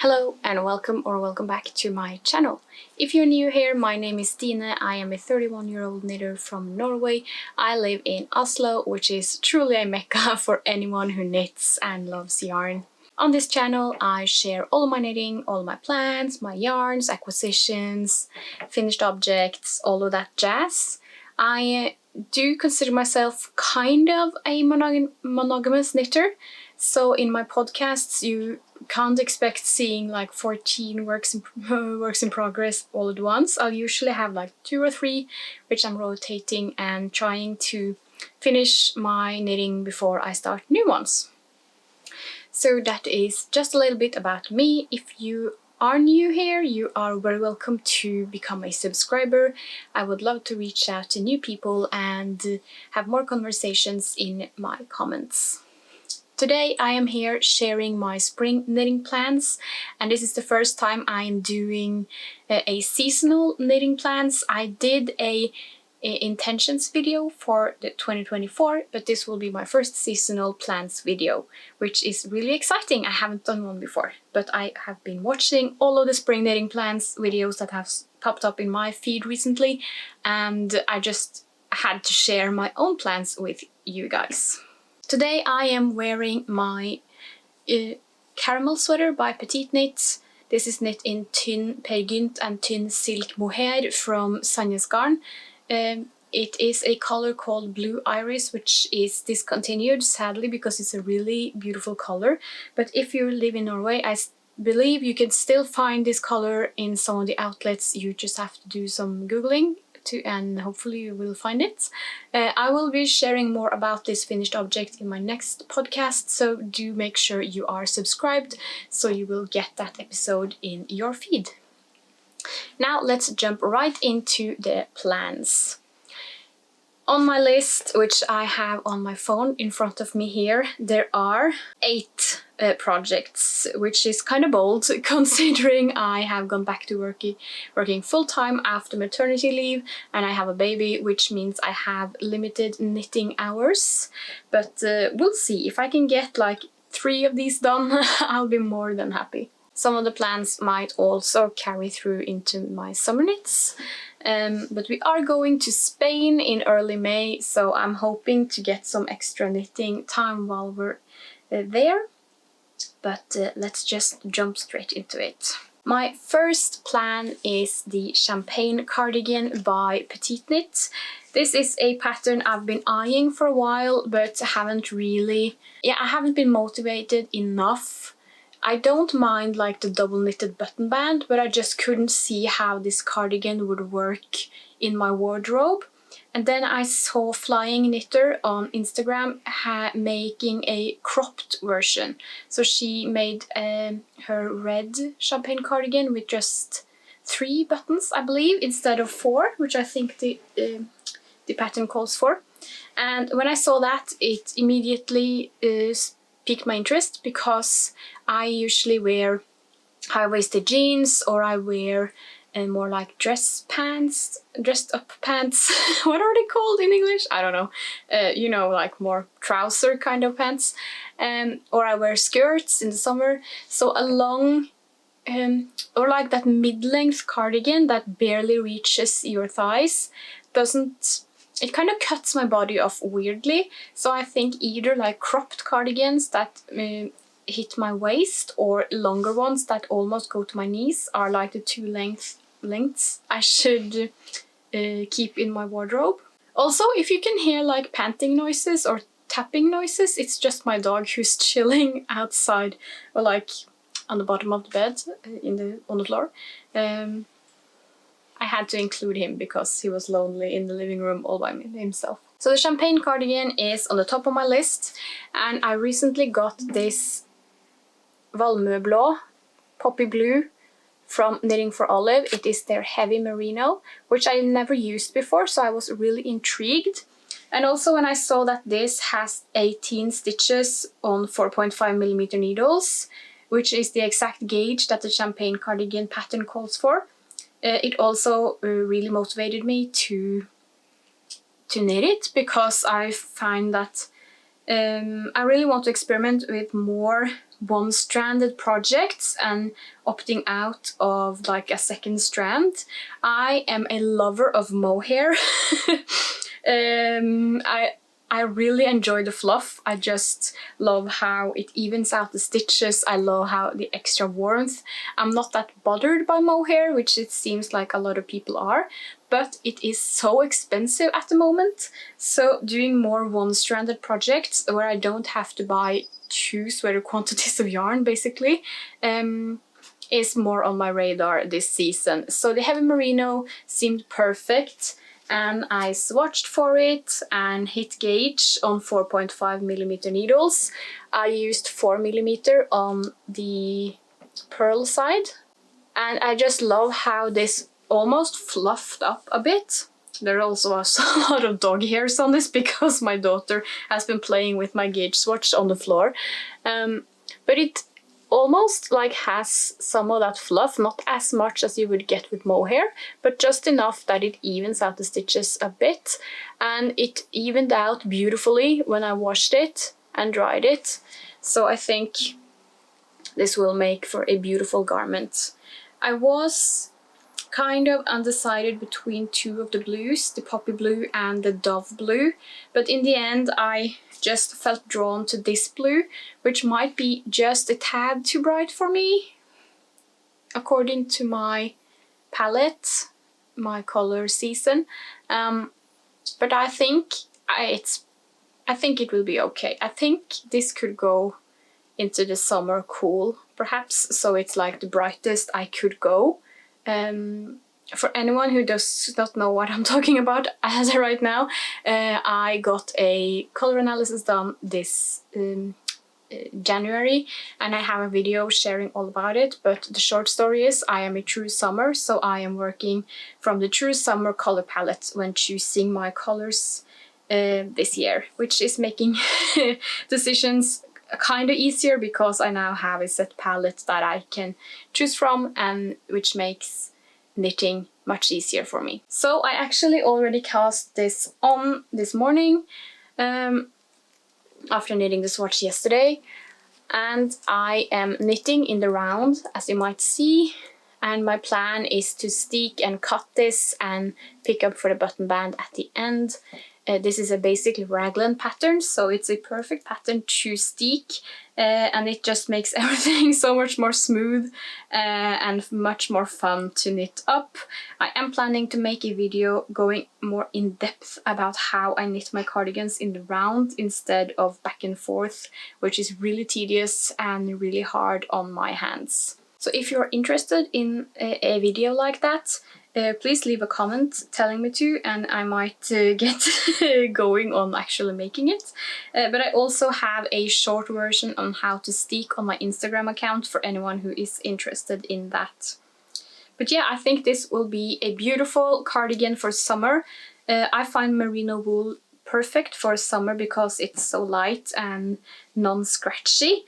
Hello and welcome back to my channel. If you're new here, my name is Stine. I am a 31-year-old knitter from Norway. I live in Oslo, which is truly a mecca for anyone who knits and loves yarn. On this channel, I share all my knitting, all my plans, my yarns, acquisitions, finished objects, all of that jazz. I do consider myself kind of a monogamous knitter, so in my podcasts you can't expect seeing like 14 works in progress all at once. I'll usually have like 2 or 3, which I'm rotating and trying to finish my knitting before I start new ones. So that is just a little bit about me. If you are new here, you are very welcome to become a subscriber. I would love to reach out to new people and have more conversations in my comments. Today I am here sharing my spring knitting plans, and this is the first time I am doing a seasonal knitting plans. I did a intentions video for the 2024, but this will be my first seasonal plans video, which is really exciting. I haven't done one before, but I have been watching all of the spring knitting plans videos that have popped up in my feed recently, and I just had to share my own plans with you guys. Today I am wearing my caramel sweater by Petiteknit. This is knit in tynn pergynt and tynn silk mohair from Sandnes Garn. It is a color called Blue Iris, which is discontinued sadly because it's a really beautiful color. But if you live in Norway, I believe you can still find this color in some of the outlets. You just have to do some googling and hopefully you will find it. I will be sharing more about this finished object in my next podcast, so do make sure you are subscribed so you will get that episode in your feed. Now let's jump right into the plans. On my list, which I have on my phone in front of me here, there are 8 projects, which is kind of bold considering I have gone back to working full-time after maternity leave, and I have a baby, which means I have limited knitting hours. But we'll see. If I can get like 3 of these done, I'll be more than happy. Some of the plans might also carry through into my summer knits. But we are going to Spain in early May, so I'm hoping to get some extra knitting time while we're there. But let's just jump straight into it. My first plan is the champagne cardigan by Petiteknit. This is a pattern I've been eyeing for a while, but I haven't been motivated enough. I don't mind like the double knitted button band, but I just couldn't see how this cardigan would work in my wardrobe. And then I saw Flying Knitter on Instagram making a cropped version. So she made her red champagne cardigan with just 3 buttons, I believe, instead of 4, which I think the pattern calls for. And when I saw that, it immediately piqued my interest, because I usually wear high-waisted jeans, or I wear more like dressed up pants. What are they called in English? I don't know. You know, like more trouser kind of pants. Or I wear skirts in the summer. So a long, or like that mid-length cardigan that barely reaches your thighs it kind of cuts my body off weirdly. So I think either like cropped cardigans that hit my waist, or longer ones that almost go to my knees, are like the 2 lengths I should keep in my wardrobe. Also, if you can hear like panting noises or tapping noises, it's just my dog who's chilling outside, or like on the bottom of the bed on the floor. I had to include him because he was lonely in the living room all by himself. So the champagne cardigan is on the top of my list, and I recently got this Valmøblå poppy blue from Knitting for Olive. It is their heavy merino, which I never used before, so I was really intrigued. And also when I saw that this has 18 stitches on 4.5mm needles, which is the exact gauge that the champagne cardigan pattern calls for, it also really motivated me to knit it, because I find that I really want to experiment with more one-stranded projects and opting out of like a second strand. I am a lover of mohair. I really enjoy the fluff. I just love how it evens out the stitches. I love how the extra warmth. I'm not that bothered by mohair, which it seems like a lot of people are, but it is so expensive at the moment. So doing more one-stranded projects where I don't have to buy two sweater quantities of yarn basically is more on my radar this season. So the heavy merino seemed perfect, and I swatched for it and hit gauge on 4.5mm needles. I used 4mm on the pearl side, and I just love how this almost fluffed up a bit. There also are a lot of dog hairs on this because my daughter has been playing with my gauge swatch on the floor. But it almost like has some of that fluff, not as much as you would get with mohair, but just enough that it evens out the stitches a bit. And it evened out beautifully when I washed it and dried it. So I think this will make for a beautiful garment. I was kind of undecided between two of the blues, the poppy blue and the dove blue, but in the end I just felt drawn to this blue, which might be just a tad too bright for me according to my palette, my color season, but I think it will be okay. I think this could go into the summer cool perhaps, so it's like the brightest I could go. For anyone who does not know what I'm talking about as of right now, I got a color analysis done this January, and I have a video sharing all about it, but the short story is I am a true summer, so I am working from the true summer color palette when choosing my colors this year, which is making decisions kind of easier because I now have a set palette that I can choose from, and which makes knitting much easier for me. So I actually already cast this on this morning after knitting the swatch yesterday, and I am knitting in the round, as you might see, and my plan is to steek and cut this and pick up for the button band at the end. This is a basically raglan pattern, so it's a perfect pattern to steek, and it just makes everything so much more smooth and much more fun to knit up. I am planning to make a video going more in depth about how I knit my cardigans in the round instead of back and forth, which is really tedious and really hard on my hands. So if you're interested in a video like that, please leave a comment telling me to, and I might get going on actually making it. But I also have a short version on how to steek on my Instagram account for anyone who is interested in that. But yeah, I think this will be a beautiful cardigan for summer. I find merino wool perfect for summer because it's so light and non-scratchy.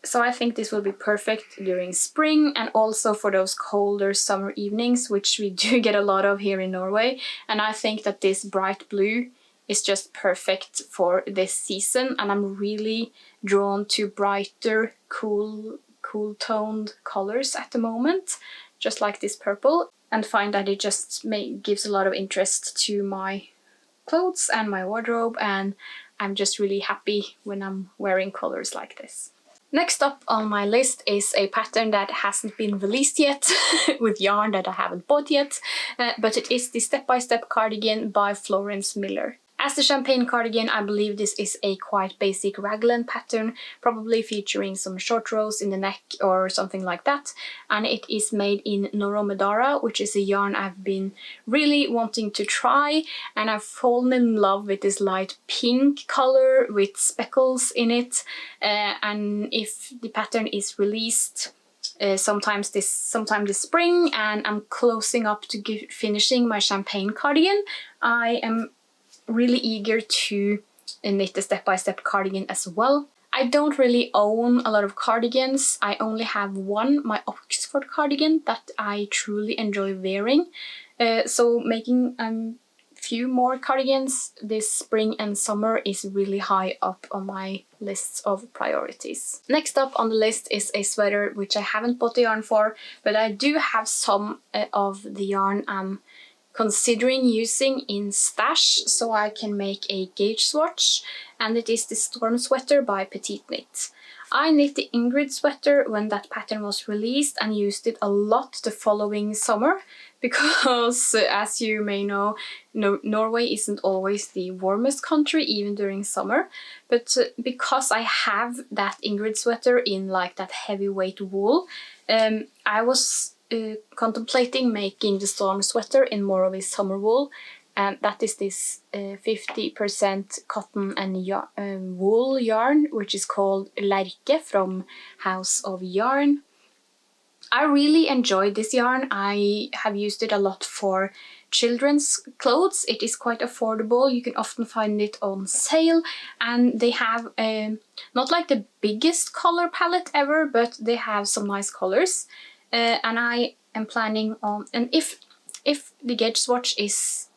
So I think this will be perfect during spring and also for those colder summer evenings, which we do get a lot of here in Norway. And I think that this bright blue is just perfect for this season, and I'm really drawn to brighter, cool toned colors at the moment, just like this purple, and find that it just gives a lot of interest to my clothes and my wardrobe, and I'm just really happy when I'm wearing colors like this. Next up on my list is a pattern that hasn't been released yet with yarn that I haven't bought yet, but it is the Step-by-Step cardigan by Florence Miller. As the champagne cardigan, I believe this is a quite basic raglan pattern, probably featuring some short rows in the neck or something like that, and it is made in Noro medara, which is a yarn I've been really wanting to try, and I've fallen in love with this light pink color with speckles in it, and if the pattern is released sometime this spring and I'm closing up to finishing my champagne cardigan, I am really eager to knit the Step-by-Step cardigan as well. I don't really own a lot of cardigans. I only have one, my Oxford cardigan, that I truly enjoy wearing. So I'm few more cardigans. This spring and summer is really high up on my list of priorities. Next up on the list is a sweater which I haven't bought the yarn for, but I do have some of the yarn I'm considering using in stash so I can make a gauge swatch, and it is the Storm Sweater by Petiteknit. I knit the Ingrid sweater when that pattern was released and used it a lot the following summer because, as you may know, Norway isn't always the warmest country even during summer, but because I have that Ingrid sweater in like that heavyweight wool, I was contemplating making the Storm Sweater in more of a summer wool, and that is this 50% cotton and wool yarn, which is called Lerke from House of Yarn. I really enjoyed this yarn. I have used it a lot for children's clothes. It is quite affordable. You can often find it on sale, and they have not like the biggest color palette ever, but they have some nice colors. And I am planning on, and if the gauge swatch is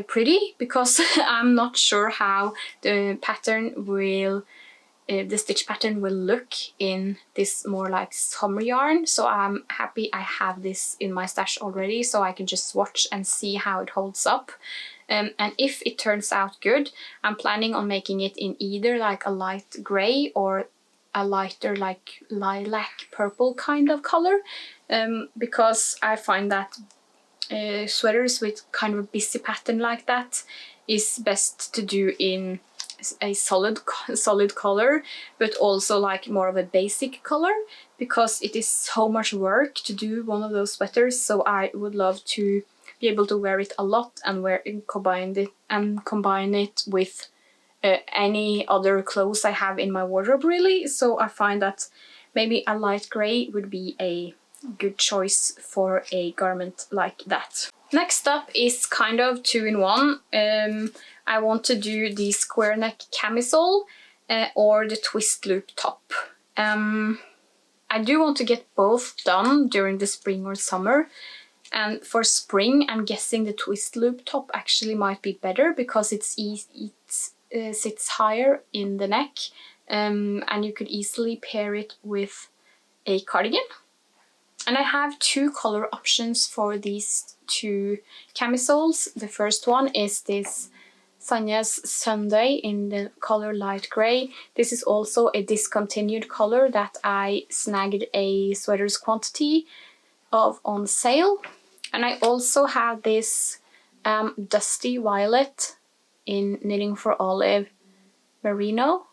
pretty, because I'm not sure how the pattern will, the stitch pattern will look in this more like summer yarn. So I'm happy I have this in my stash already, so I can just swatch and see how it holds up. And if it turns out good, I'm planning on making it in either like a light grey or a lighter like lilac purple kind of color, because I find that sweaters with kind of a busy pattern like that is best to do in a solid color, but also like more of a basic color, because it is so much work to do one of those sweaters. So I would love to be able to wear it a lot and combine it with any other clothes I have in my wardrobe, really. So I find that maybe a light grey would be a good choice for a garment like that. Next up is kind of 2-in-1. I want to do the square neck camisole or the twist loop top. I do want to get both done during the spring or summer. And for spring, I'm guessing the twist loop top actually might be better because it sits higher in the neck, and you could easily pair it with a cardigan. And I have 2 color options for these 2 camisoles. The first one is this Sandnes Sunday in the color light grey. This is also a discontinued color that I snagged a sweater's quantity of on sale. And I also have this dusty violet in Knitting for Olive merino,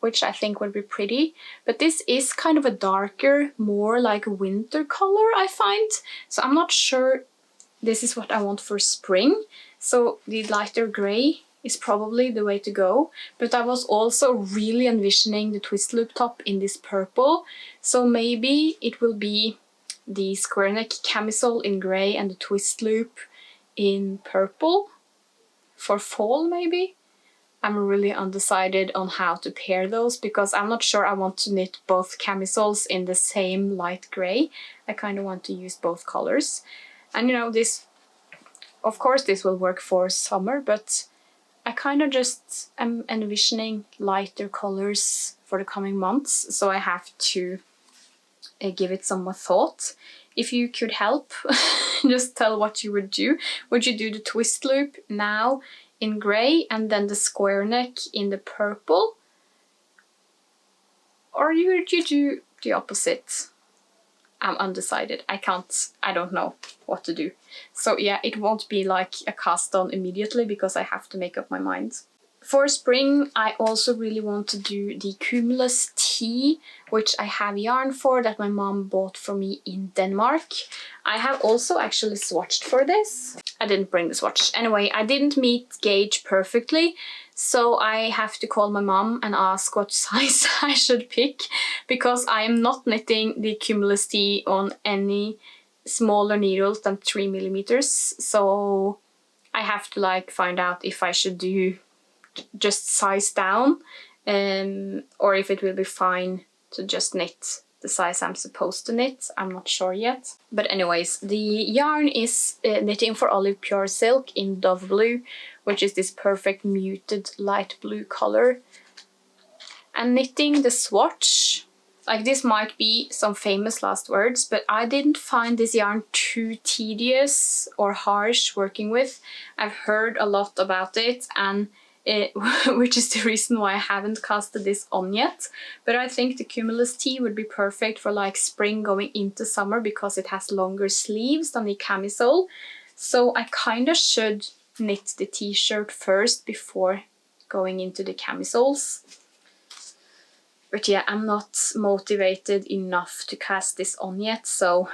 which I think would be pretty. But this is kind of a darker, more like winter color, I find. So I'm not sure this is what I want for spring. So the lighter grey is probably the way to go. But I was also really envisioning the twist loop top in this purple. So maybe it will be the square neck camisole in grey and the twist loop in purple for fall, maybe. I'm really undecided on how to pair those because I'm not sure I want to knit both camisoles in the same light grey. I kind of want to use both colors. And you know, this, of course this will work for summer, but I kind of just am envisioning lighter colors for the coming months, so I have to give it some more thought. If you could help, just tell what you would do. Would you do the twist loop now in grey and then the square neck in the purple? Or would you do the opposite? I'm undecided. I don't know what to do. So yeah, it won't be like a cast on immediately because I have to make up my mind. For spring, I also really want to do the Cumulus tee, which I have yarn for that my mom bought for me in Denmark. I have also actually swatched for this. I didn't bring the swatch. Anyway, I didn't meet gauge perfectly, so I have to call my mom and ask what size I should pick, because I am not knitting the Cumulus tee on any smaller needles than 3mm. So I have to like find out if I should do just size down, or if it will be fine to just knit the size I'm supposed to knit. I'm not sure yet. But anyways, the yarn is Knitting for Olive Pure Silk in Dove Blue, which is this perfect muted light blue color. And knitting the swatch, like this might be some famous last words, but I didn't find this yarn too tedious or harsh working with. I've heard a lot about it, and which is the reason why I haven't casted this on yet. But I think the Cumulus tee would be perfect for like spring going into summer because it has longer sleeves than the camisole. So I kind of should knit the t-shirt first before going into the camisoles. But yeah, I'm not motivated enough to cast this on yet, so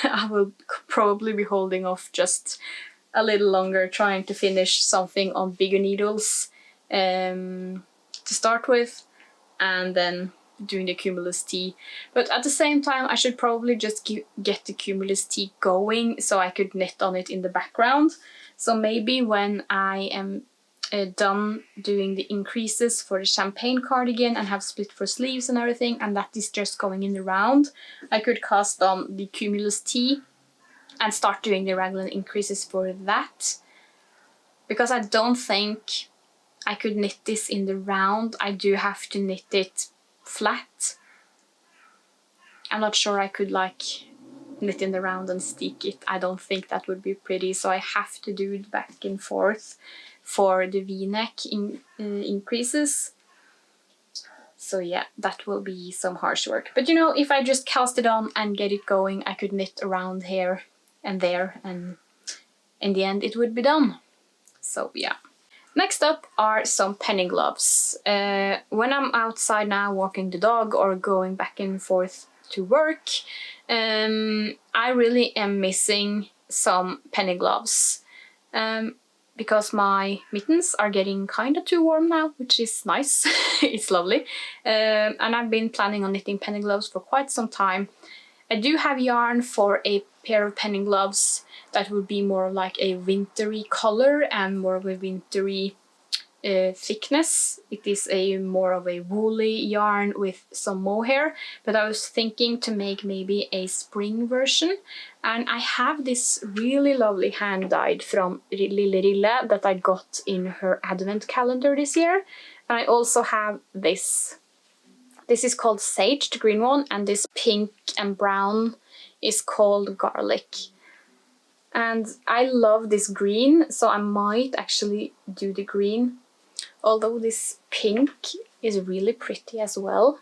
I will probably be holding off just a little longer, trying to finish something on bigger needles to start with, and then doing the Cumulus tee. But at the same time, I should probably just get the Cumulus tee going so I could knit on it in the background. So maybe when I am done doing the increases for the champagne cardigan and have split for sleeves and everything, and that is just going in the round, I could cast on the Cumulus tee and start doing the raglan increases for that. Because I don't think I could knit this in the round. I do have to knit it flat. I'm not sure I could like knit in the round and stick it. I don't think that would be pretty, so I have to do it back and forth for the v-neck increases. So yeah, that will be some harsh work. But you know, if I just cast it on and get it going, I could knit around here and there, and in the end it would be done. So yeah. Next up are some penny gloves. When I'm outside now walking the dog or going back and forth to work, I really am missing some penny gloves. Because my mittens are getting kind of too warm now, which is nice. It's lovely. And I've been planning on knitting penny gloves for quite some time. I do have yarn for a pair of penny gloves that would be more like a wintry color and more of a wintry thickness. It is a more of a woolly yarn with some mohair, but I was thinking to make maybe a spring version. And I have this really lovely hand dyed from Lillerille that I got in her advent calendar this year. And I also have this. This is called Sage, the green one, and this pink and brown is called Garlic. And I love this green, so I might actually do the green. Although this pink is really pretty as well.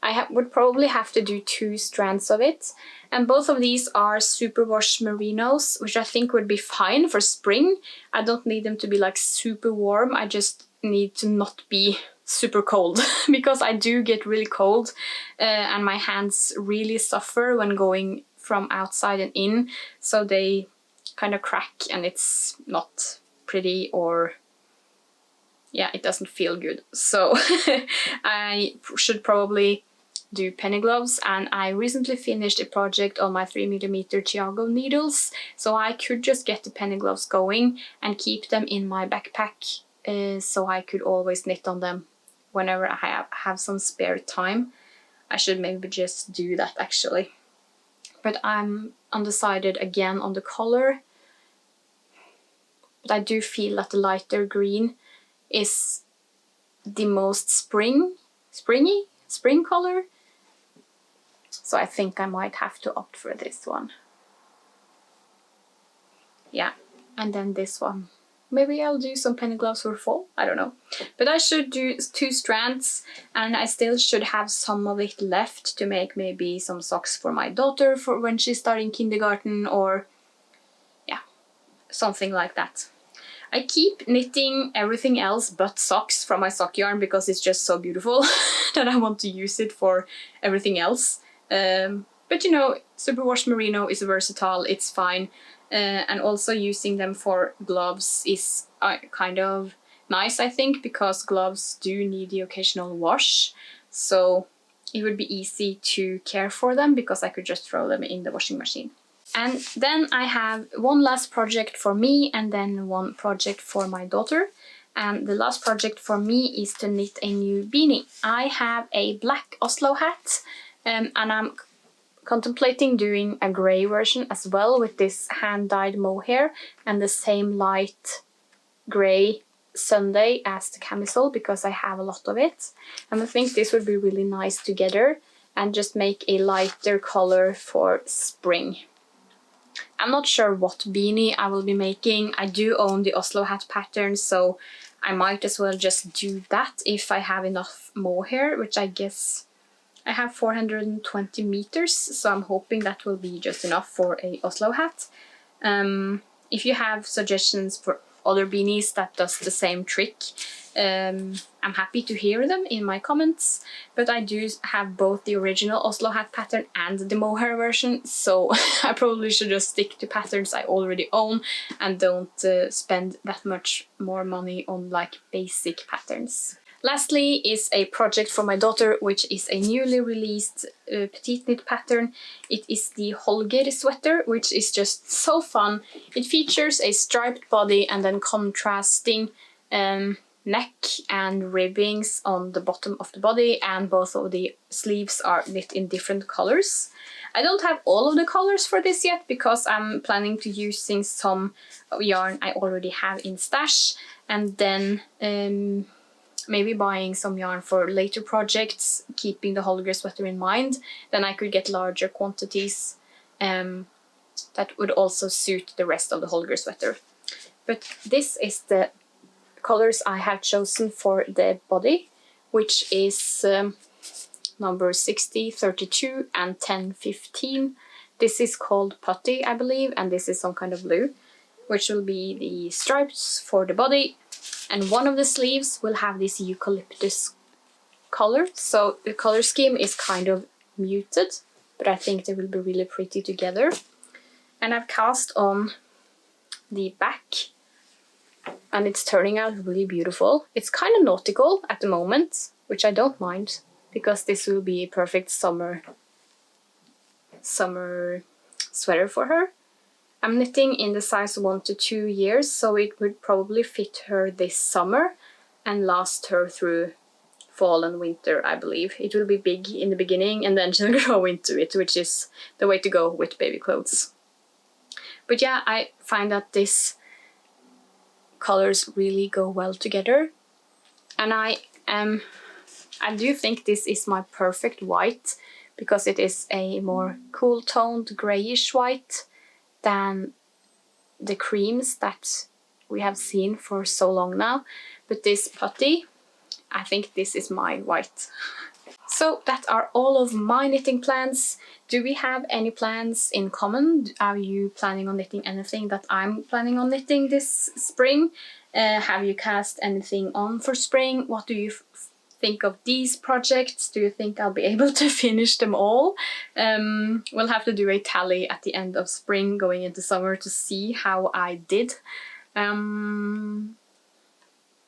I would probably have to do 2 strands of it. And both of these are superwash merinos, which I think would be fine for spring. I don't need them to be like super warm. I just need to not be super cold because I do get really cold and my hands really suffer when going from outside and in. So they kind of crack and it's not pretty, or yeah, it doesn't feel good. So I should probably do penny gloves, and I recently finished a project on my 3mm Thiago needles, so I could just get the penny gloves going and keep them in my backpack so I could always knit on them whenever I have some spare time. I should maybe just do that actually. But I'm undecided again on the color. But I do feel that the lighter green is the most spring color. So I think I might have to opt for this one. Yeah, and then this one. Maybe I'll do some penny gloves for fall, I don't know. But I should do 2 strands, and I still should have some of it left to make maybe some socks for my daughter for when she's starting kindergarten, or yeah, something like that. I keep knitting everything else but socks from my sock yarn because it's just so beautiful that I want to use it for everything else. But you know, superwash merino is versatile, it's fine. And also using them for gloves is kind of nice, I think, because gloves do need the occasional wash. So it would be easy to care for them because I could just throw them in the washing machine. And then I have one last project for me and then one project for my daughter. And the last project for me is to knit a new beanie. I have a black Oslo hat And I'm contemplating doing a grey version as well with this hand-dyed mohair and the same light grey Sunday as the camisole because I have a lot of it. And I think this would be really nice together and just make a lighter color for spring. I'm not sure what beanie I will be making. I do own the Oslo hat pattern, so I might as well just do that if I have enough mohair, which I guess I have 420 meters, so I'm hoping that will be just enough for a Oslo hat. If you have suggestions for other beanies that does the same trick, I'm happy to hear them in my comments, but I do have both the original Oslo hat pattern and the mohair version, so I probably should just stick to patterns I already own and don't spend that much more money on like basic patterns. Lastly is a project for my daughter, which is a newly released Petiteknit pattern. It is the Holger sweater, which is just so fun. It features a striped body and then contrasting neck and ribbings on the bottom of the body, and both of the sleeves are knit in different colors. I don't have all of the colors for this yet because I'm planning to using some yarn I already have in stash, and then maybe buying some yarn for later projects, keeping the Holger sweater in mind. Then I could get larger quantities that would also suit the rest of the Holger sweater. But this is the colors I have chosen for the body, which is number 60, 32 and 10, 15. This is called putty, I believe, and this is some kind of blue, which will be the stripes for the body. And one of the sleeves will have this eucalyptus color, so the color scheme is kind of muted, but I think they will be really pretty together. And I've cast on the back, and it's turning out really beautiful. It's kind of nautical at the moment, which I don't mind, because this will be a perfect summer sweater for her. I'm knitting in the size 1 to 2 years, so it would probably fit her this summer and last her through fall and winter, I believe. It will be big in the beginning and then she'll grow into it, which is the way to go with baby clothes. But yeah, I find that these colors really go well together. And I do think this is my perfect white, because it is a more cool toned grayish white than the creams that we have seen for so long now. But this putty, I think this is my white. So that are all of my knitting plans. Do we have any plans in common? Are you planning on knitting anything that I'm planning on knitting this spring? Have you cast anything on for spring? What do you think of these projects? Do you think I'll be able to finish them all? We'll have to do a tally at the end of spring going into summer to see how I did.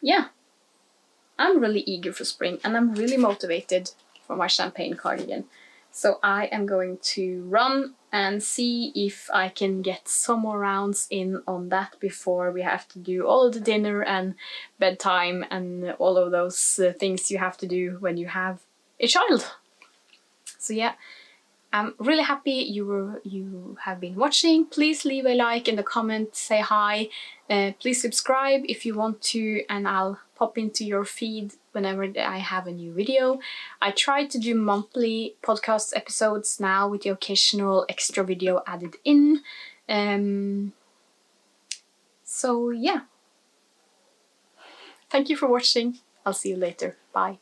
Yeah, I'm really eager for spring and I'm really motivated for my champagne cardigan. So I am going to run and see if I can get some more rounds in on that before we have to do all of the dinner and bedtime and all of those things you have to do when you have a child. So yeah, I'm really happy you have been watching. Please leave a like in the comments, say hi. Please subscribe if you want to, and I'll pop into your feed whenever I have a new video. I try to do monthly podcast episodes now with the occasional extra video added in. So yeah. Thank you for watching. I'll see you later. Bye.